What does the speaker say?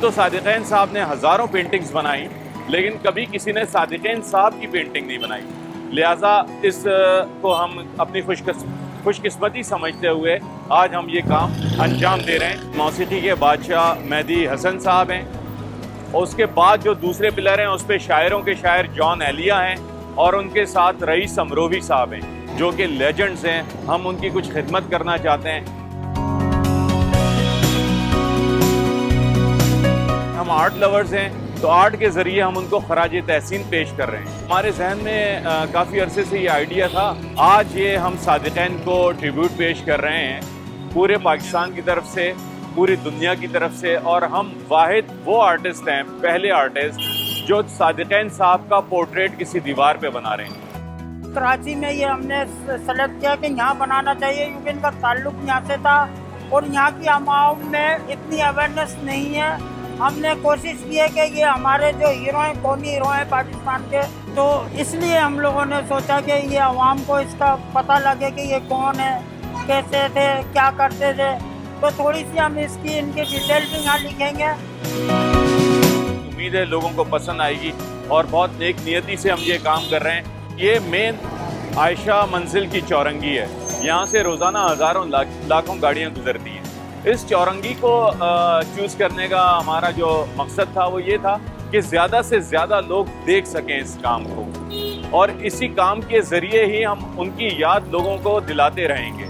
तो सादिक़ैन साहब ने हज़ारों पेंटिंग्स बनाई, लेकिन कभी किसी ने सादिक़ैन साहब की पेंटिंग नहीं बनाई। लिहाजा इस को हम अपनी खुशकिस्मती समझते हुए आज हम ये काम अंजाम दे रहे हैं। मौसीकी के बादशाह मेहदी हसन साहब हैं, और उसके बाद जो दूसरे पिलर हैं उस पर शायरों के शायर जॉन एलिया हैं, और उनके साथ रईस अमरोवी साहब हैं जो कि लेजेंड्स हैं। हम उनकी कुछ खिदमत करना चाहते हैं। हम आर्ट लवर्स हैं, तो आर्ट के ज़रिए हम उनको खराज तहसीन पेश कर रहे हैं। हमारे जहन में काफ़ी अरसे से ये आइडिया था। आज ये हम सादिक़ैन को ट्रिब्यूट पेश कर रहे हैं पूरे पाकिस्तान की तरफ से, पूरी दुनिया की तरफ से, और हम वाहिद वो आर्टिस्ट हैं, पहले आर्टिस्ट जो सादिक़ैन साहब का पोर्ट्रेट किसी दीवार पे बना रहे हैं। कराची में ये हमने सेलेक्ट किया कि यहाँ बनाना चाहिए, क्योंकि इनका ताल्लुक यहाँ से था और यहाँ की आवाम में इतनी अवेयरनेस नहीं है। हमने कोशिश की है कि ये हमारे जो हीरो हैं, कौनी हीरो हैं पाकिस्तान के, तो इसलिए हम लोगों ने सोचा कि ये आवाम को इसका पता लगे कि ये कौन है, कैसे थे, क्या करते थे। तो थोड़ी सी हम इसकी इनकी डिटेल भी यहाँ लिखेंगे। उम्मीद है लोगों को पसंद आएगी, और बहुत नेक नियति से हम ये काम कर रहे हैं। ये मेन आयशा मंजिल की चौरंगी है। यहाँ से रोज़ाना हज़ारों लाखों गाड़ियाँ गुजरती हैं। इस चौरंगी को चूज़ करने का हमारा जो मकसद था वो ये था कि ज़्यादा से ज़्यादा लोग देख सकें इस काम को, और इसी काम के ज़रिए ही हम उनकी याद लोगों को दिलाते रहेंगे।